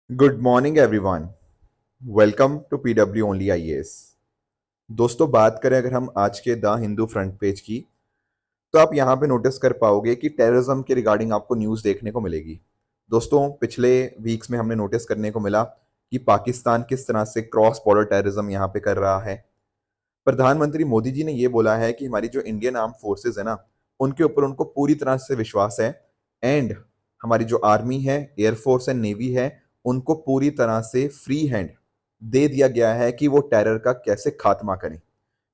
Good morning everyone. Welcome to PW only IAS. दोस्तों, बात करें अगर हम आज के द हिंदू फ्रंट पेज की, तो आप यहाँ पे नोटिस कर पाओगे कि टेररिज्म के रिगार्डिंग आपको न्यूज़ देखने को मिलेगी। दोस्तों, पिछले वीक्स में हमने नोटिस करने को मिला कि पाकिस्तान किस तरह से क्रॉस बॉर्डर टेररिज्म यहाँ पे कर रहा है। प्रधानमंत्री मोदी जी ने ये बोला है कि हमारी जो इंडियन आर्म फोर्सेज है ना, उनके ऊपर उनको पूरी तरह से विश्वास है। एंड हमारी जो आर्मी है, एयरफोर्स है, नेवी है, उनको पूरी तरह से फ्री हैंड दे दिया गया है कि वो टेरर का कैसे खात्मा करें।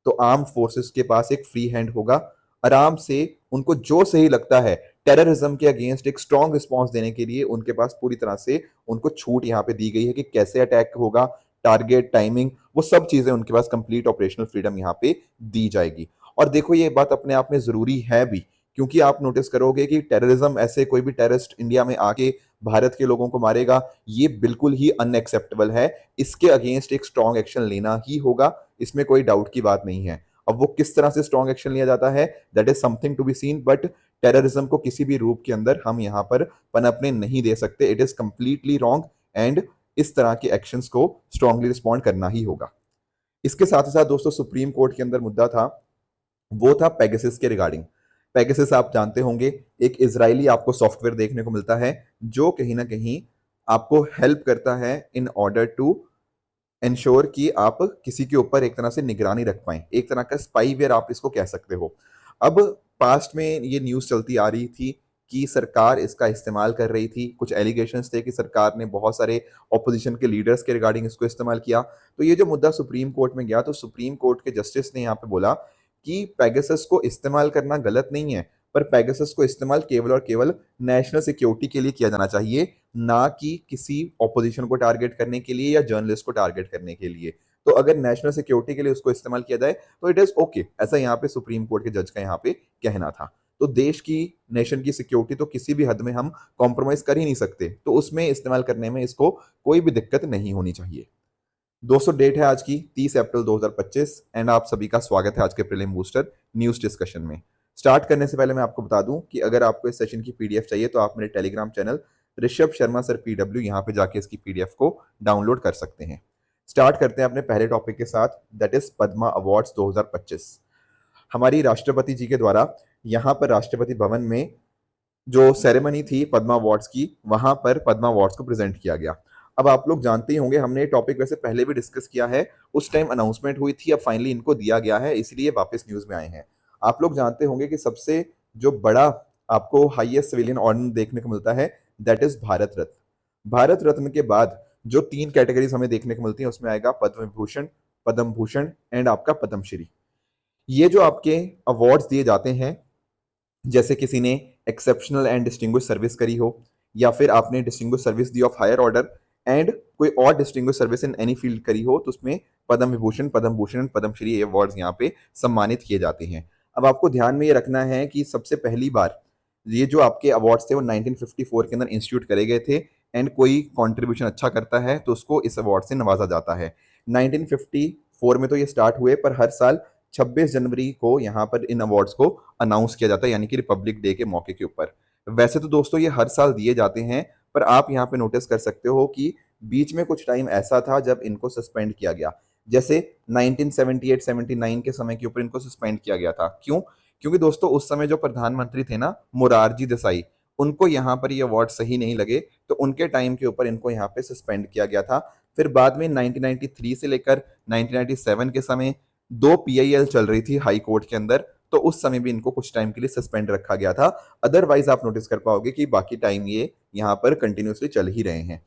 तो आर्म फोर्सेस के पास एक फ्री हैंड होगा। आराम से उनको जो सही लगता है टेररिज्म के अगेंस्ट एक स्ट्रॉन्ग रिस्पॉन्स देने के लिए उनके पास पूरी तरह से उनको छूट यहाँ पे दी गई है कि कैसे अटैक होगा, टारगेट, टाइमिंग, वो सब चीजें उनके पास कंप्लीट ऑपरेशनल फ्रीडम यहाँ पे दी जाएगी। और देखो, ये बात अपने आप में जरूरी है भी, क्योंकि आप नोटिस करोगे कि टेररिज्म, ऐसे कोई भी टेररिस्ट इंडिया में आके भारत के लोगों को मारेगा, ये बिल्कुल ही अनएक्सेप्टेबल है। इसके अगेंस्ट एक स्ट्रॉन्ग एक्शन लेना ही होगा, इसमें कोई डाउट की बात नहीं है। अब वो किस तरह से स्ट्रॉन्ग एक्शन लिया जाता है, that is something to be seen, but terrorism को किसी भी रूप के अंदर हम यहाँ पर पनपने नहीं दे सकते। It is completely wrong. And इस तरह के एक्शंस को स्ट्रांगली रिस्पॉन्ड करना ही होगा। इसके साथ ही साथ दोस्तों, सुप्रीम कोर्ट के अंदर मुद्दा था, वो था पेगासस के रिगार्डिंग। पेगासस आप जानते होंगे, एक इजरायली आपको सॉफ्टवेयर देखने को मिलता है जो कहीं ना कहीं आपको हेल्प करता है इन ऑर्डर टू इंश्योर कि आप किसी के ऊपर एक तरह से निगरानी रख पाए, एक तरह का स्पाईवेयर आप इसको कह सकते हो। अब पास्ट में ये न्यूज़ चलती आ रही थी कि सरकार इसका इस्तेमाल कर रही थी, कुछ एलिगेशंस थे कि सरकार ने बहुत सारे ऑपोजिशन के लीडर्स के रिगार्डिंग इसको इस्तेमाल किया। तो ये जो मुद्दा सुप्रीम कोर्ट में गया, तो सुप्रीम कोर्ट के जस्टिस ने यहाँ पे बोला कि पेगासस को इस्तेमाल करना गलत नहीं है, पर पेगासस को इस्तेमाल केवल और केवल नेशनल सिक्योरिटी के लिए किया जाना चाहिए, ना कि किसी ऑपोजिशन को टारगेट करने के लिए या जर्नलिस्ट को टारगेट करने के लिए। तो अगर नेशनल सिक्योरिटी के लिए उसको इस्तेमाल किया जाए तो इट इज ओके, ऐसा यहाँ पे सुप्रीम कोर्ट के जज का यहाँ पे कहना था। तो देश की, नेशन की सिक्योरिटी तो किसी भी हद में हम कॉम्प्रोमाइज कर ही नहीं सकते, तो उसमें इस्तेमाल करने में इसको कोई भी दिक्कत नहीं होनी चाहिए। दोस्तों, डेट है आज की 30 अप्रैल 2025 एंड आप सभी का स्वागत है आज के प्रीलिम बूस्टर न्यूज डिस्कशन में। स्टार्ट करने से पहले मैं आपको बता दूं कि अगर आपको इस सेशन की पीडीएफ चाहिए तो आप मेरे Telegram channel Rishabh Sharma sir PW यहाँ पे जाके इसकी पीडीएफ को डाउनलोड कर सकते हैं। स्टार्ट करते हैं अपने पहले टॉपिक के साथ, दैट इज पद्मा अवार्ड्स 2025। हमारी राष्ट्रपति जी के द्वारा यहाँ पर राष्ट्रपति भवन में जो सेरेमनी थी पद्मा अवार्ड्स की, वहां पर पद्मा अवार्ड्स को प्रेजेंट किया गया। अब आप लोग जानते ही होंगे, हमने ये टॉपिक वैसे पहले भी डिस्कस किया है, उस टाइम अनाउंसमेंट हुई थी, अब फाइनली इनको दिया गया है, इसलिए वापस न्यूज में आए हैं। आप लोग जानते होंगे कि सबसे जो बड़ा आपको हाईएस्ट सिविलियन ऑर्डर देखने को मिलता है, दैट इज भारत रत्न। भारत रत्न के बाद जो 3 कैटेगरीज हमें देखने को मिलती है, उसमें आएगा पद्म विभूषण, पद्म भूषण एंड आपका पद्मश्री। ये जो आपके अवार्ड्स दिए जाते हैं, जैसे किसी ने एक्सेप्शनल एंड डिस्टिंग्विश सर्विस करी हो, या फिर आपने डिस्टिंग्विश सर्विस दी ऑफ हायर ऑर्डर एंड कोई और distinguish service in any field करी हो, तो उसमें पद्म विभूषण, पद्म भूषण, पद्मश्री अवार्ड्स यहाँ पे सम्मानित किए जाते हैं। अब आपको ध्यान में ये रखना है कि सबसे पहली बार ये जो आपके अवार्ड्स थे वो 1954 के अंदर इंस्टीट्यूट करे गए थे। एंड कोई कंट्रीब्यूशन अच्छा करता है तो उसको इस अवार्ड से नवाजा जाता है। 1954 में तो ये स्टार्ट हुए, पर हर साल 26 जनवरी को यहाँ पर इन अवार्ड्स को अनाउंस किया जाता है, यानी कि रिपब्लिक डे के मौके के ऊपर। वैसे तो दोस्तों ये हर साल दिए जाते हैं, पर आप यहाँ पे नोटिस कर सकते हो कि बीच में कुछ टाइम ऐसा था जब इनको सस्पेंड किया गया। जैसे 1978-79 के समय के ऊपर इनको सस्पेंड किया गया था। क्यों? क्योंकि दोस्तों उस समय जो प्रधानमंत्री थे ना, मोरारजी देसाई, उनको यहाँ पर ये अवार्ड सही नहीं लगे, तो उनके टाइम के ऊपर इनको यहाँ पे सस्पेंड किया गया था। फिर बाद में 1993 से लेकर 1997 के समय 2 पीआईएल चल रही थी हाई कोर्ट के अंदर, तो उस समय भी इनको कुछ टाइम के लिए सस्पेंड रखा गया था। अदरवाइज आप नोटिस कर पाओगे कि बाकी टाइम ये यहाँ पर कंटिन्यूसली चल ही रहे हैं।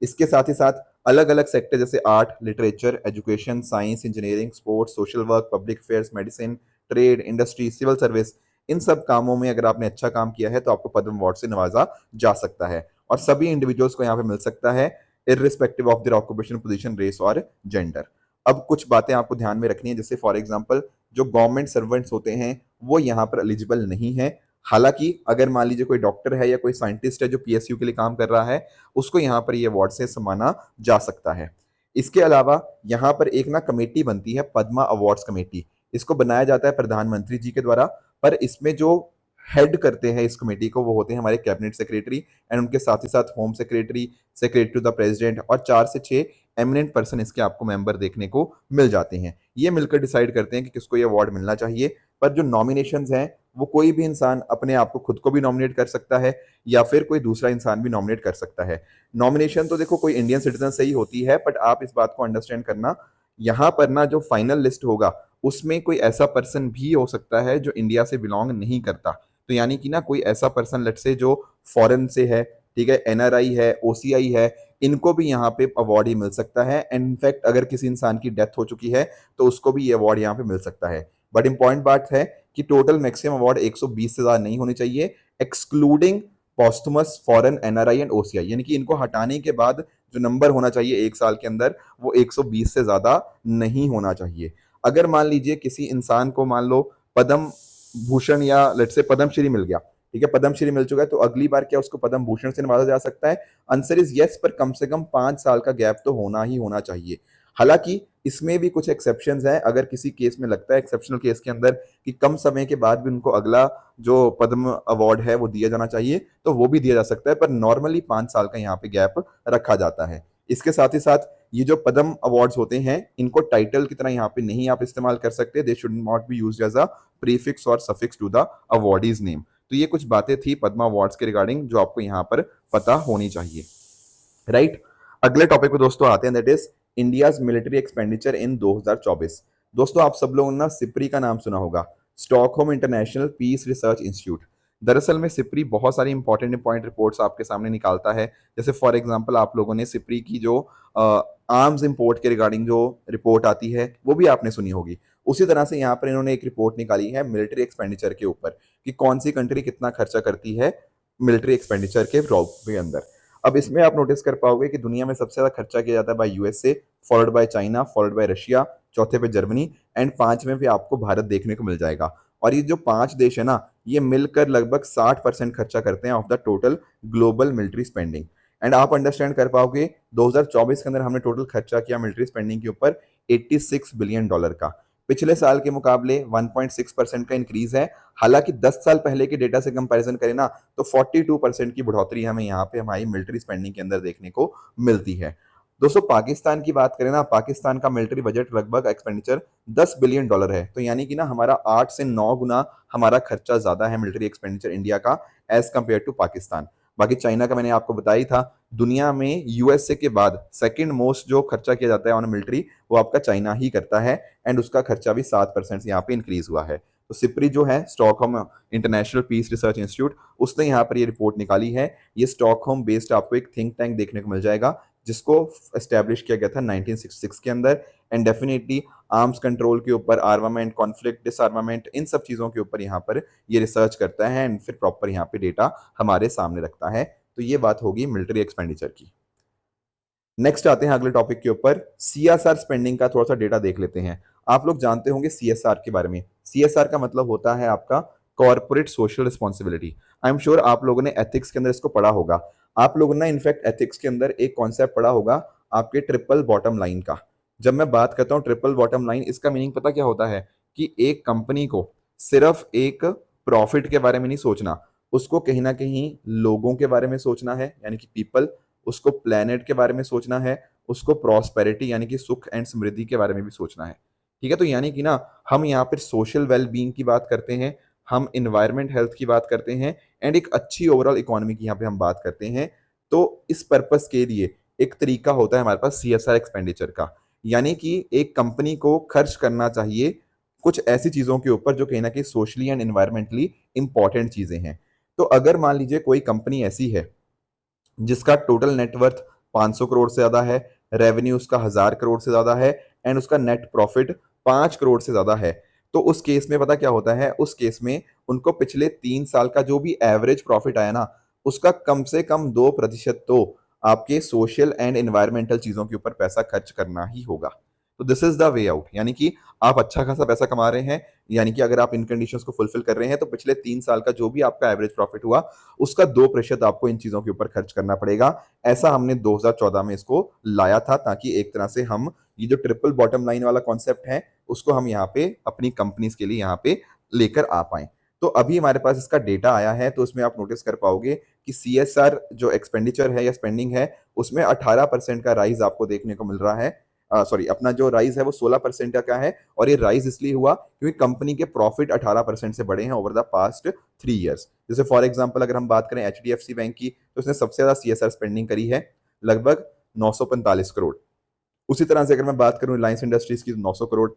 इसके साथ ही साथ अलग अलग सेक्टर जैसे art, literature, education, science, engineering, sports, social work, public affairs, medicine, trade, industry, civil service, इन सब कामों में अगर आपने अच्छा काम किया है तो आपको पद्म अवार्ड से नवाजा जा सकता है। और सभी इंडिविजुअल्स को यहाँ पे मिल सकता है, irrespective of their occupation, position, race और जेंडर। अब कुछ बातें आपको ध्यान में रखनी है, जैसे फॉर एग्जांपल जो गवर्नमेंट सर्वेंट्स होते हैं वो यहाँ पर एलिजिबल नहीं है। हालांकि अगर मान लीजिए कोई डॉक्टर है या कोई साइंटिस्ट है जो पीएसयू के लिए काम कर रहा है, उसको यहाँ पर ये अवार्ड से सम्माना जा सकता है। इसके अलावा यहाँ पर एक ना कमेटी बनती है, पद्मा अवार्ड्स कमेटी। इसको बनाया जाता है प्रधानमंत्री जी के द्वारा, पर इसमें जो हेड करते हैं इस कमेटी को वो होते हैं हमारे कैबिनेट सेक्रेटरी, एंड उनके साथ ही साथ home secretary, secretary to the president, और 4 से 6 एमिनेंट पर्सन इसके आपको मेंबर देखने को मिल जाते हैं। ये मिलकर डिसाइड करते हैं कि किसको ये अवार्ड मिलना चाहिए। पर जो नॉमिनेशंस हैं वो कोई भी इंसान अपने आप को खुद को भी नॉमिनेट कर सकता है या फिर कोई दूसरा इंसान भी नॉमिनेट कर सकता है। नॉमिनेशन तो देखो कोई इंडियन सिटीजन से ही होती है, बट आप इस बात को अंडरस्टैंड करना, यहाँ पर ना जो फाइनल लिस्ट होगा उसमें कोई ऐसा पर्सन भी हो सकता है जो इंडिया से बिलोंग नहीं करता। तो यानी कि ना कोई ऐसा पर्सन लेट से जो फॉरेन से है, ठीक है, एनआरआई है, ओसीआई है, इनको भी यहाँ पे अवार्ड ही मिल सकता है। एंड इनफैक्ट अगर किसी इंसान की डेथ हो चुकी है तो उसको भी ये अवार्ड यहाँ पे मिल सकता है। बट इंपॉर्टेंट बात है कि टोटल मैक्सिमम अवार्ड 120 से ज्यादा नहीं होने चाहिए, excluding posthumous foreign NRI and OCI, यानी कि इनको हटाने के बाद जो नंबर होना चाहिए एक साल के अंदर वो 120 से ज्यादा नहीं होना चाहिए। अगर मान लीजिए किसी इंसान को मान लो पद्म भूषण या लेट से पद्मश्री मिल गया, ठीक है, पद्मश्री मिल चुका है, तो अगली बार क्या उसको पद्म भूषण से नवाजा जा सकता है? आंसर इज यस, पर कम से कम 5 साल का गैप तो होना ही होना चाहिए। हालांकि इसमें भी कुछ एक्सेप्शंस हैं, अगर किसी केस में लगता है एक्सेप्शनल केस के अंदर कि कम समय के बाद भी उनको अगला जो पद्म अवार्ड है वो दिया जाना चाहिए, तो वो भी दिया जा सकता है, पर नॉर्मली 5 साल का यहाँ पे गैप रखा जाता है। इसके साथ ही साथ ये जो पद्म अवार्ड्स होते हैं इनको टाइटल की तरह यहाँ पे नहीं आप इस्तेमाल कर सकते, they should not be used as a prefix और suffix to the awardees name. तो ये कुछ बातें थी पद्मा अवार्ड्स के रिगार्डिंग जो आपको यहाँ पर पता होनी चाहिए, राइट। अगले टॉपिक पे दोस्तों आते हैं, that is India's military expenditure in 2024। दोस्तों आप सब लोगों ने ना सिप्री का नाम सुना होगा, Stockholm International Peace Research Institute. दरअसल में सिप्री बहुत सारी इंपॉर्टेंट इंपॉर्टेंट रिपोर्ट्स आपके सामने निकालता है। जैसे फॉर एग्जांपल आप लोगों ने सिप्री की जो आर्म्स इंपोर्ट के रिगार्डिंग जो रिपोर्ट आती है वो भी आपने सुनी होगी। उसी तरह से यहाँ पर इन्होंने एक रिपोर्ट निकाली है मिलिट्री एक्सपेंडिचर के ऊपर कि कौन सी कंट्री कितना खर्चा करती है मिलिट्री एक्सपेंडिचर के रॉब के अंदर। अब इसमें आप नोटिस कर पाओगे कि दुनिया में सबसे ज्यादा खर्चा किया जाता है by USA, followed by China, followed by Russia, चौथे पे जर्मनी, एंड पांचवें पे आपको भारत देखने को मिल जाएगा। और ये जो 5 देश है ना ये मिलकर लगभग 60% खर्चा करते हैं of the total global military spending. And आप अंडरस्टैंड कर पाओगे 2024 के अंदर हमने टोटल खर्चा किया मिलिट्री स्पेंडिंग के ऊपर 86 बिलियन डॉलर का, पिछले साल के मुकाबले 1.6% का इंक्रीज है। हालांकि 10 साल पहले के डेटा से कंपैरिजन करें ना तो 42% की बढ़ोतरी हमें यहाँ पे हमारी मिलिट्री स्पेंडिंग के अंदर देखने को मिलती है। दोस्तों पाकिस्तान की बात करें ना, पाकिस्तान का मिलिट्री बजट लगभग एक्सपेंडिचर 10 बिलियन डॉलर है, तो यानी कि ना हमारा 8 से 9 गुना हमारा खर्चा ज्यादा है मिलिट्री एक्सपेंडिचर इंडिया का एज कंपेयर टू पाकिस्तान। बाकी चाइना का मैंने आपको बताया ही था, दुनिया में यूएसए के बाद सेकंड मोस्ट जो खर्चा किया जाता है ऑन मिलिट्री वो आपका चाइना ही करता है, एंड उसका खर्चा भी 7% यहाँ पे इंक्रीज हुआ है। तो सिप्री जो है Stockholm International Peace Research Institute, उसने यहाँ पर ये रिपोर्ट निकाली है। ये स्टॉकहोम बेस्ड आपको एक थिंक टैंक देखने को मिल जाएगा जिसको एस्टेब्लिश किया गया था 1966 के अंदर, एंड डेफिनेटली आर्म्स कंट्रोल के ऊपर, आर्मामेंट, कॉन्फ्लिक्ट, डिसआर्मामेंट, इन सब चीजों के ऊपर यहाँ पर ये रिसर्च करता है एंड फिर प्रॉपर यहाँ पे डेटा हमारे सामने रखता है। तो ये बात होगी मिलिट्री एक्सपेंडिचर की। नेक्स्ट आते हैं अगले टॉपिक के ऊपर, सीएसआर स्पेंडिंग का थोड़ा सा डेटा देख लेते हैं। आप लोग जानते होंगे सीएसआर के बारे में। सीएसआर का मतलब होता है आपका corporate social responsibility. I am sure आप लोगों ने एथिक्स के अंदर इसको पढ़ा होगा। आप लोगों ने इनफैक्ट एथिक्स के अंदर एक कॉन्सेप्ट पढ़ा होगा आपके ट्रिपल बॉटम लाइन का। जब मैं बात करता हूँ ट्रिपल बॉटम लाइन, इसका मीनिंग पता क्या होता है कि एक कंपनी को सिर्फ एक प्रॉफिट के बारे में नहीं सोचना, उसको कहीं ना कहीं लोगों के बारे में सोचना है यानी कि पीपल, उसको प्लेनेट के बारे में सोचना है, उसको प्रॉस्पेरिटी यानी कि सुख एंड समृद्धि के बारे में भी सोचना है। ठीक है, तो यानी कि ना हम यहाँ पर सोशल वेलबींग की बात करते हैं, हम इन्वायरमेंट हेल्थ की बात करते हैं, एंड एक अच्छी ओवरऑल इकोनॉमी की यहाँ पे हम बात करते हैं। तो इस पर्पस के लिए एक तरीका होता है हमारे पास सीएसआर एक्सपेंडिचर का, यानी कि एक कंपनी को खर्च करना चाहिए कुछ ऐसी चीजों के ऊपर जो कहीं ना कहीं सोशली एंड एनवायरमेंटली इंपॉर्टेंट चीजें हैं। तो अगर मान लीजिए कोई कंपनी ऐसी है जिसका टोटल नेटवर्थ 500 करोड़ से ज्यादा है, रेवेन्यू उसका 1000 करोड़ से ज्यादा है, एंड उसका नेट प्रॉफिट 5 करोड़ से ज्यादा है, तो उस केस में पता क्या होता है, उस केस में उनको पिछले 3 साल का जो भी एवरेज प्रॉफिट आया ना उसका कम से कम 2% तो आपके सोशल एंड एनवायरमेंटल चीजों के ऊपर पैसा खर्च करना ही होगा। तो this is the way out, यानी कि आप अच्छा खासा पैसा कमा रहे हैं, यानी कि अगर आप इन कंडीशंस को फुलफिल कर रहे हैं तो पिछले 3 साल का जो भी आपका एवरेज प्रॉफिट हुआ उसका 2% आपको इन चीजों के ऊपर खर्च करना पड़ेगा। ऐसा हमने 2014 में इसको लाया था ताकि एक तरह से हम ये जो ट्रिपल बॉटम लाइन वाला कॉन्सेप्ट है उसको हम यहाँ पे अपनी कंपनीज के लिए यहाँ पे लेकर आ पाए। तो अभी हमारे पास इसका डेटा आया है, तो उसमें आप नोटिस कर पाओगे कि सीएसआर जो एक्सपेंडिचर है या स्पेंडिंग है, उसमें 18% का राइज आपको देखने को मिल रहा है। सॉरी, अपना जो राइज है वो 16% का है, और ये राइज इसलिए हुआ क्योंकि कंपनी के प्रॉफिट 18% से बढ़े हैं ओवर द पास्ट 3 ईयर्स। जैसे फॉर एग्जाम्पल अगर हम बात करें एचडीएफसी बैंक की, तो उसने सबसे ज्यादा सीएसआर स्पेंडिंग करी है, लगभग 945 करोड़। उसी तरह से अगर मैं बात करूं रिलायंस इंडस्ट्रीज की, 900 करोड़,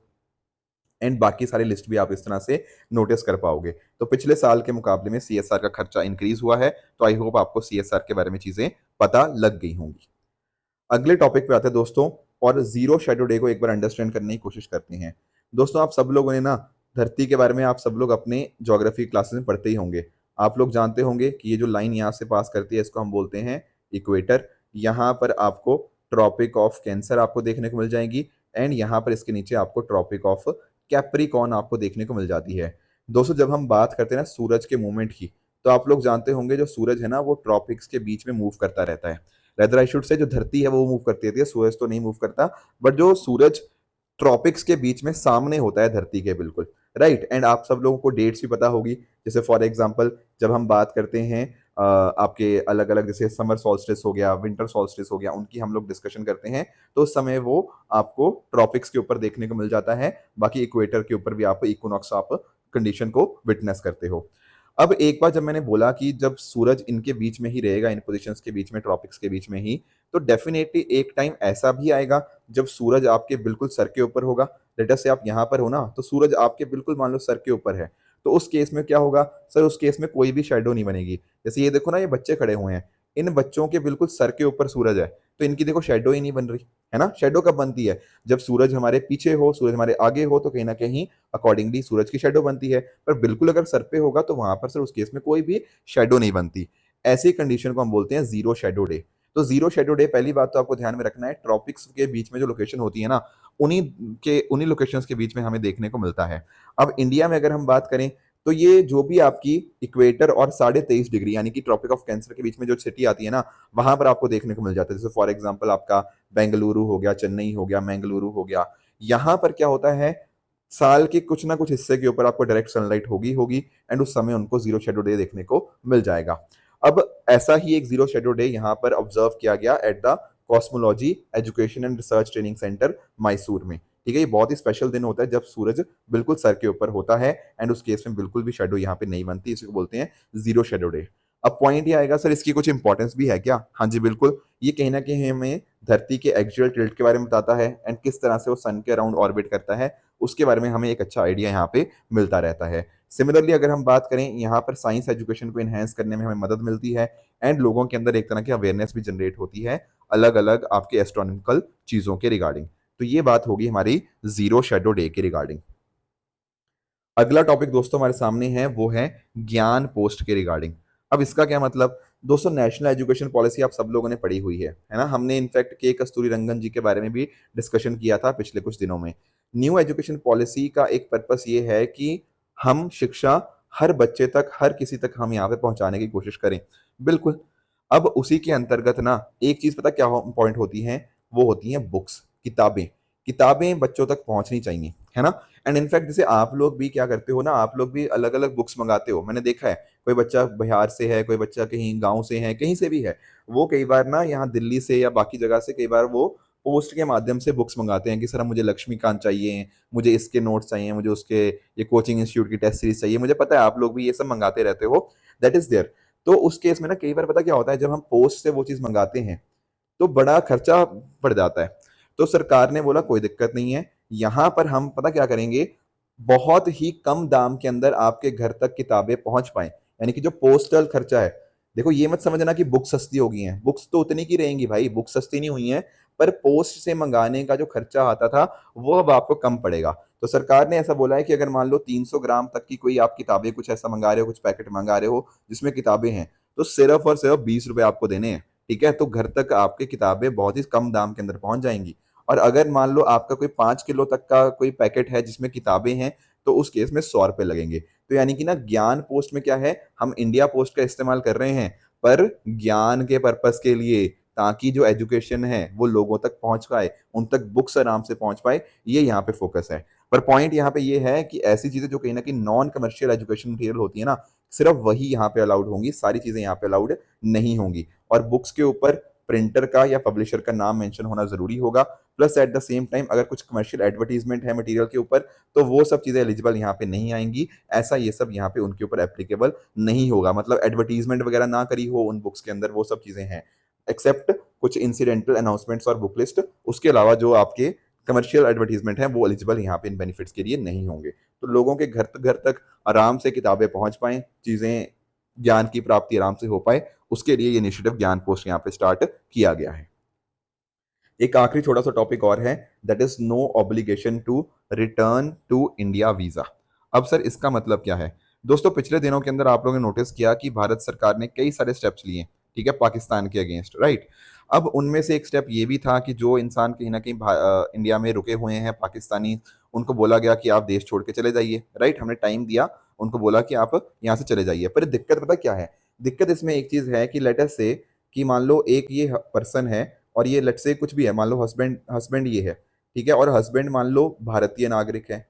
एंड बाकी सारी लिस्ट भी आप इस तरह से नोटिस कर पाओगे। तो पिछले साल के मुकाबले में सीएसआर का खर्चा इंक्रीज हुआ है। तो आई होप आपको सीएसआर के बारे में चीजें पता लग गई होंगी। अगले टॉपिक पे आते हैं दोस्तों, और जीरो शेडो डे को एक बार अंडरस्टैंड करने की कोशिश करते हैं। दोस्तों आप सब लोगों ने ना धरती के बारे में आप सब लोग अपने ज्योग्राफी क्लासेस में पढ़ते ही होंगे। आप लोग जानते होंगे कि ये जो लाइन यहाँ से पास करती है इसको हम बोलते हैं इक्वेटर। यहाँ पर आपको ट्रॉपिक ऑफ कैंसर आपको देखने को मिल जाएगी, एंड यहाँ पर इसके नीचे आपको ट्रॉपिक ऑफ कैप्रिकॉर्न आपको देखने को मिल जाती है। दोस्तों जब हम बात करते हैं ना सूरज के मूवमेंट की, तो आप लोग जानते होंगे जो सूरज है ना वो ट्रॉपिक्स के बीच में मूव करता रहता है। रेदर आई शुड से जो धरती है वो मूव करती रहती है, सूरज तो नहीं मूव करता। बट जो सूरज ट्रॉपिक्स के बीच में सामने होता है धरती के, बिल्कुल राइट। एंड आप सब लोगों को डेट्स भी पता होगी, जैसे फॉर एग्जांपल जब हम बात करते हैं आपके अलग अलग, जैसे समर सॉल्स्टिस हो गया, विंटर सॉल्स्टिस हो गया, उनकी हम लोग डिस्कशन करते हैं, तो उस समय वो आपको ट्रॉपिक्स के ऊपर देखने को मिल जाता है। बाकी इक्वेटर के ऊपर भी आप इक्विनॉक्स आप कंडीशन को विटनेस करते हो। अब एक बार जब मैंने बोला कि जब सूरज इनके बीच में ही रहेगा, इन पोजीशंस के बीच में, ट्रॉपिक्स के बीच में ही, तो डेफिनेटली एक टाइम ऐसा भी आएगा जब सूरज आपके बिल्कुल सर के ऊपर होगा। लेट अस से आप यहाँ पर हो ना, तो सूरज आपके बिल्कुल मान लो सर के ऊपर है। तो उस केस में क्या होगा सर, उस केस में कोई भी शेडो नहीं बनेगी। जैसे ये देखो ना, ये बच्चे खड़े हुए हैं, इन बच्चों के बिल्कुल सर के ऊपर सूरज है, तो इनकी देखो शेडो ही नहीं बन रही है ना। शेडो कब बनती है, जब सूरज हमारे पीछे हो, सूरज हमारे आगे हो, तो कहीं ना कहीं अकॉर्डिंगली सूरज की शेडो बनती है। पर बिल्कुल अगर सर पे होगा तो वहां पर सर उस केस में कोई भी शेडो नहीं बनती। ऐसी कंडीशन को हम बोलते हैं जीरो शेडो डे। तो जीरो शेडो डे, पहली बात तो आपको ध्यान में रखना है, ट्रॉपिक्स के बीच में जो लोकेशन होती है ना, उन्हीं लोकेशंस के बीच में हमें देखने को मिलता है। अब इंडिया में अगर हम बात करें, तो ये जो भी आपकी इक्वेटर और 23.5 डिग्री यानी कि ट्रॉपिक ऑफ कैंसर के बीच में जो सिटी आती है ना, वहां पर आपको देखने को मिल जाता है। जैसे फॉर एग्जांपल आपका बेंगलुरु हो गया, चेन्नई हो गया, मैंगलुरु हो गया। यहाँ पर क्या होता है, साल के कुछ ना कुछ हिस्से के ऊपर आपको डायरेक्ट सनलाइट होगी होगी, एंड उस समय उनको जीरो शेडो डे देखने को मिल जाएगा। अब ऐसा ही एक जीरो शेडो डे यहाँ पर ऑब्जर्व किया गया at the cosmology education and research training centre Mysore में। ठीक है, ये बहुत ही स्पेशल दिन होता है जब सूरज बिल्कुल सर के ऊपर होता है, एंड उस केस में बिल्कुल भी शेडो यहाँ पे नहीं बनती, इसको बोलते हैं जीरो शेडो डे। अब पॉइंट ये आएगा, सर इसकी कुछ इंपॉर्टेंस भी है क्या? हाँ जी बिल्कुल, ये कहीं ना कहीं हमें धरती के एक्चुअल टिल्ट के बारे में बताता है, एंड किस तरह से वो सन के अराउंड ऑर्बिट करता है, उसके बारे में हमें एक अच्छा आइडिया यहाँ पे मिलता रहता है। सिमिलरली अगर हम बात करें, यहाँ पर साइंस एजुकेशन को एनहेंस करने में हमें मदद मिलती है, एंड लोगों के अंदर एक तरह की अवेयरनेस भी जनरेट होती है अलग अलग आपके एस्ट्रोनॉमिकल चीजों के रिगार्डिंग। तो ये बात होगी हमारी जीरो शेडो डे के रिगार्डिंग। अगला टॉपिक दोस्तों हमारे सामने है, वो है ज्ञान पोस्ट के रिगार्डिंग। अब इसका क्या मतलब, दोस्तों नेशनल एजुकेशन पॉलिसी आप सब लोगों ने पढ़ी हुई है ना। हमने इनफैक्ट के कस्तूरी रंगन जी के बारे में भी डिस्कशन किया था पिछले कुछ दिनों में। न्यू एजुकेशन पॉलिसी का एक पर्पस ये है कि हम शिक्षा हर बच्चे तक, हर किसी तक हम यहाँ पे पहुंचाने की कोशिश करें। बिल्कुल। अब उसी के अंतर्गत ना एक चीज पता क्या पॉइंट होती है, वो होती है बुक्स, किताबें। किताबें बच्चों तक पहुंचनी चाहिए, है ना। एंड इनफैक्ट जैसे आप लोग भी क्या करते हो ना, आप लोग भी अलग अलग बुक्स मंगाते हो, मैंने देखा है। कोई बच्चा बिहार से है, कोई बच्चा कहीं गांव से है, कहीं से भी है, वो कई बार ना यहाँ दिल्ली से या बाकी जगह से कई बार वो पोस्ट के माध्यम से बुक्स मंगाते हैं कि सर मुझे लक्ष्मीकांत चाहिए, मुझे इसके नोट्स चाहिए, मुझे उसके ये कोचिंग इंस्टीट्यूट की टेस्ट सीरीज चाहिए। मुझे पता है आप लोग भी ये सब मंगाते रहते हो, दैट इज देयर। तो उस केस में ना कई बार पता क्या होता है, जब हम पोस्ट से वो चीज मंगाते हैं तो बड़ा खर्चा पड़ जाता है। तो सरकार ने बोला कोई दिक्कत नहीं है, यहाँ पर हम पता क्या करेंगे, बहुत ही कम दाम के अंदर आपके घर तक किताबें पहुंच पाए। यानी कि जो पोस्टल खर्चा है, देखो ये मत समझना कि बुक सस्ती हो गई हैं, बुक्स तो उतनी की रहेंगी भाई, बुक सस्ती नहीं हुई हैं, पर पोस्ट से मंगाने का जो खर्चा आता था वो अब आपको कम पड़ेगा। तो सरकार ने ऐसा बोला है कि अगर मान लो 300 ग्राम तक की कोई आप किताबें कुछ ऐसा मंगा रहे हो, कुछ पैकेट मंगा रहे हो जिसमें किताबें हैं, तो सिर्फ और सिर्फ 20 रुपए आपको देने हैं। ठीक है, तो घर तक आपकी किताबें बहुत ही कम दाम के अंदर पहुंच जाएंगी। और अगर मान लो आपका कोई 5 किलो तक का कोई पैकेट है जिसमें किताबें हैं, तो उस केस में 100 रुपए लगेंगे। तो यानी कि ना ज्ञान पोस्ट में क्या है, हम इंडिया पोस्ट का इस्तेमाल कर रहे हैं पर ज्ञान के पर्पस के लिए, ताकि जो एजुकेशन है वो लोगों तक पहुंच पाए, उन तक बुक्स आराम से पहुंच पाए, ये यहाँ पे फोकस है। पर पॉइंट यहाँ पे ये है कि ऐसी चीजें जो कहीं ना कहीं नॉन कमर्शियल एजुकेशन मटेरियल होती है ना, सिर्फ वही यहाँ पे अलाउड होंगी, सारी चीजें यहाँ पे अलाउड नहीं होंगी। और बुक्स के ऊपर प्रिंटर का या पब्लिशर का नाम मेंशन होना जरूरी होगा। Plus at the same time अगर कुछ कमर्शियल एडवर्टीजमेंट है मटेरियल के ऊपर तो वो सब चीजें एलिजिबल यहाँ पे नहीं आएंगी। ऐसा ये सब यहाँ पे उनके ऊपर एप्लीकेबल नहीं होगा। मतलब एडवर्टीजमेंट वगैरह ना करी हो उन बुक्स के अंदर, वो सब चीजें हैं, एक्सेप्ट कुछ इंसिडेंटल अनाउंसमेंट्स और बुक लिस्ट, उसके अलावा जो आपके कमर्शियल एडवर्टीजमेंट है वो एलिजिबल यहाँ पे इन बेनिफिट्स के लिए नहीं होंगे। तो लोगों के घर तक आराम से किताबें पहुंच पाएं, चीजें, ज्ञान की प्राप्ति आराम से हो पाए, उसके लिए ये इनिशिएटिव ज्ञान पोस्ट यहाँ पे स्टार्ट किया गया है। एक आखिरी छोटा सा टॉपिक और है, that is no obligation to return to India visa. अब सर इसका मतलब क्या है? दोस्तों पिछले दिनों के अंदर आप लोगों ने नोटिस किया कि भारत सरकार ने कई सारे स्टेप्स लिए, ठीक है, पाकिस्तान के अगेंस्ट, राइट। अब उनमें से एक स्टेप ये भी था कि जो इंसान कहीं ना कहीं इंडिया में रुके हुए हैं पाकिस्तानी, उनको बोला गया कि आप देश छोड़ के चले जाइए, राइट। हमने टाइम दिया, उनको बोला कि आप यहाँ से चले जाइए। पर दिक्कत पता क्या है? दिक्कत इसमें एक चीज है कि लेट अस से कि मान लो एक ये पर्सन है और ये लेट से कुछ भी है, मान लो हस्बैंड हस्बैंड ये है, ठीक है, और हस्बैंड मान लो भारतीय नागरिक है,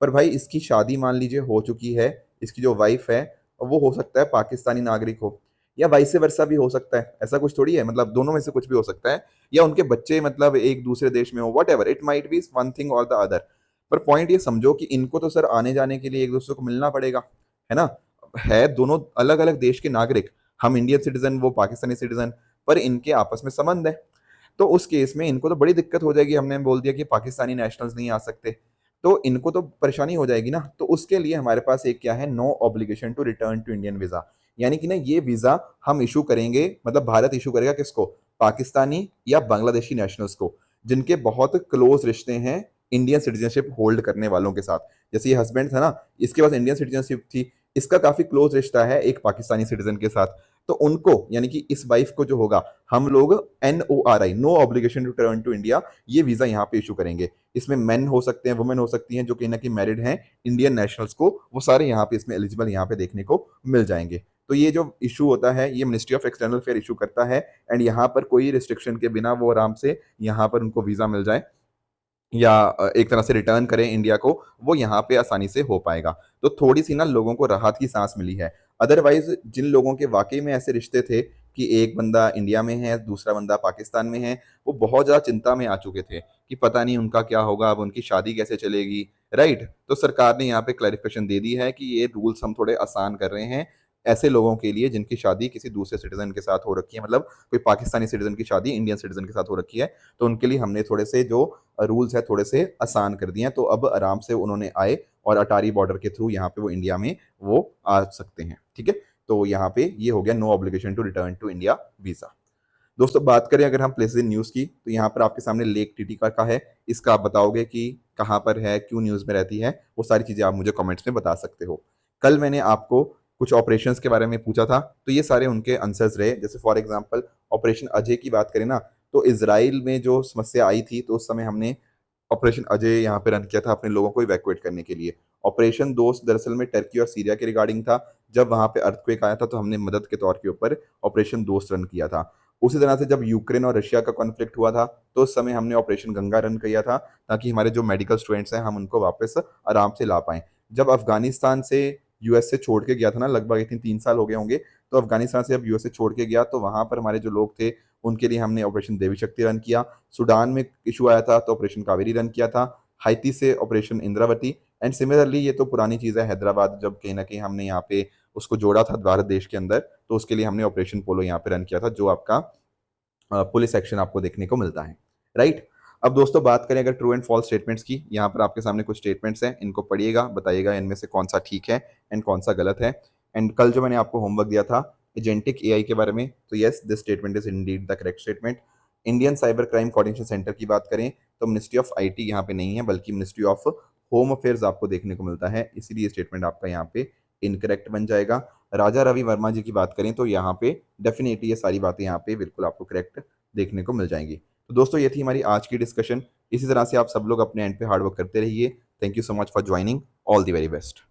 पर भाई इसकी शादी मान लीजिए हो चुकी है, इसकी जो वाइफ है वो हो सकता है पाकिस्तानी नागरिक हो, या वाइस वर्सा भी हो सकता है, ऐसा कुछ थोड़ी है, मतलब दोनों में से कुछ भी हो सकता है, या उनके बच्चे मतलब एक दूसरे देश में हो, what ever it might be one thing और द अदर। पर पॉइंट ये समझो कि इनको तो सर आने जाने के लिए एक दूसरे को मिलना पड़ेगा, है ना। है दोनों अलग अलग देश के नागरिक, हम इंडियन सिटीजन वो पाकिस्तानी सिटीजन, पर इनके आपस में संबंध है। तो उस केस में इनको तो बड़ी दिक्कत हो जाएगी, हमने बोल दिया कि पाकिस्तानी नेशनल्स नहीं आ सकते, तो इनको तो परेशानी हो जाएगी ना। तो उसके लिए हमारे पास एक क्या है, no obligation to return to Indian visa, यानी कि ना ये वीजा हम इशू करेंगे, मतलब भारत इशू करेगा किसको? पाकिस्तानी या बांग्लादेशी नेशनल्स को, जिनके बहुत क्लोज रिश्ते हैं इंडियन सिटीजनशिप होल्ड करने वालों के साथ। जैसे ये हस्बैंड था ना, इसके पास इंडियन सिटीजनशिप थी, इसका काफी क्लोज रिश्ता है एक पाकिस्तानी सिटीजन के साथ, तो उनको यानी कि इस वाइफ को जो होगा, हम लोग NORI, no obligation to return to India, ये वीजा यहाँ पे इशू करेंगे। इसमें मेन हो सकते हैं, वुमेन हो सकती हैं जो कहीं ना कहीं मैरिड हैं इंडियन नेशनल्स को, वो सारे यहाँ पे इसमें एलिजिबल यहाँ पे देखने को मिल जाएंगे। तो ये जो इशू होता है ये ministry of external affair issue करता है, एंड यहाँ पर कोई रिस्ट्रिक्शन के बिना वो आराम से यहाँ पर उनको वीजा मिल जाए या एक तरह से रिटर्न करें इंडिया को, वो यहाँ पे आसानी से हो पाएगा। तो थोड़ी सी ना लोगों को राहत की सांस मिली है। अदरवाइज जिन लोगों के वाकई में ऐसे रिश्ते थे कि एक बंदा इंडिया में है दूसरा बंदा पाकिस्तान में है, वो बहुत ज़्यादा चिंता में आ चुके थे कि पता नहीं उनका क्या होगा, अब उनकी शादी कैसे चलेगी, राइट। तो सरकार ने यहाँ पे क्लैरिफिकेशन दे दी है कि ये रूल्स हम थोड़े आसान कर रहे हैं ऐसे लोगों के लिए जिनकी शादी किसी दूसरे सिटीजन के साथ हो रखी है, मतलब कोई पाकिस्तानी सिटीजन की शादी इंडियन सिटीजन के साथ हो रखी है, तो उनके लिए हमने थोड़े से जो रूल्स है थोड़े से आसान कर दिए हैं। तो अब आराम से उन्होंने आए और अटारी बॉर्डर के थ्रू यहाँ पे वो इंडिया में वो आ सकते हैं, ठीक है। तो यहाँ पे ये हो गया no obligation to return to India visa. दोस्तों बात करें अगर हम प्लेसेस इन न्यूज़ की, तो यहाँ पर आपके सामने लेक टिटिका का है, इसका आप बताओगे कि कहाँ पर है, क्यों न्यूज़ में रहती है, वो सारी चीज़ें आप मुझे कमेंट्स में बता सकते हो। कल मैंने आपको कुछ ऑपरेशंस के बारे में पूछा था, तो ये सारे उनके आंसर्स रहे। जैसे फॉर एग्जांपल ऑपरेशन अजय की बात करें ना, तो इसराइल में जो समस्या आई थी तो उस समय हमने ऑपरेशन अजय यहाँ पे रन किया था अपने लोगों को इवैक्यूएट करने के लिए। ऑपरेशन दोस्त दरअसल में टर्की और सीरिया के रिगार्डिंग था, जब वहाँ पे अर्थक्वेक आया था तो हमने मदद के तौर के ऊपर ऑपरेशन दोस्त रन किया था। उसी तरह से जब यूक्रेन और रशिया का कॉन्फ्लिक्ट हुआ था तो उस समय हमने ऑपरेशन गंगा रन किया था, ताकि हमारे जो मेडिकल स्टूडेंट्स हैं हम उनको वापस आराम से ला पाएं। जब अफगानिस्तान से यूएस से छोड़ के गया था ना, लगभग आई थिंक 3 साल हो गए होंगे, तो अफगानिस्तान से जब यूएस से छोड़ के गया तो वहाँ पर हमारे जो लोग थे उनके लिए हमने ऑपरेशन देवी शक्ति रन किया। सुडान में इशू आया था तो ऑपरेशन कावेरी रन किया था। हाइती से ऑपरेशन इंद्रावती, एंड सिमिलरली ये तो पुरानी चीज़ है, हैदराबाद जब कहीं ना कहीं हमने यहाँ पे उसको जोड़ा था भारत देश के अंदर, तो उसके लिए हमने ऑपरेशन पोलो यहाँ पे रन किया था, जो आपका पुलिस एक्शन आपको देखने को मिलता है, राइट। अब दोस्तों बात करें अगर ट्रू एंड फॉल्स स्टेटमेंट्स की, यहाँ पर आपके सामने कुछ स्टेटमेंट्स हैं, इनको पढ़िएगा, बताइएगा इनमें से कौन सा ठीक है एंड कौन सा गलत है। एंड कल जो मैंने आपको होमवर्क दिया था एजेंटिक एआई के बारे में, तो yes this statement is Indeed the correct statement. Indian cyber crime coordination centre की बात करें तो मिनिस्ट्री ऑफ आईटी यहाँ पे नहीं है, बल्कि मिनिस्ट्री ऑफ होम अफेयर्स आपको देखने को मिलता है, इसीलिए स्टेटमेंट आपका यहाँ पे इनकरेक्ट बन जाएगा। राजा रवि वर्मा जी की बात करें तो यहाँ पे डेफिनेटली ये सारी बातें यहाँ पे बिल्कुल आपको करेक्ट देखने को मिल जाएंगी। तो दोस्तों ये थी हमारी आज की डिस्कशन। इसी तरह से आप सब लोग अपने एंड पे हार्ड वर्क करते रहिए। Thank you so much for joining. All the very best.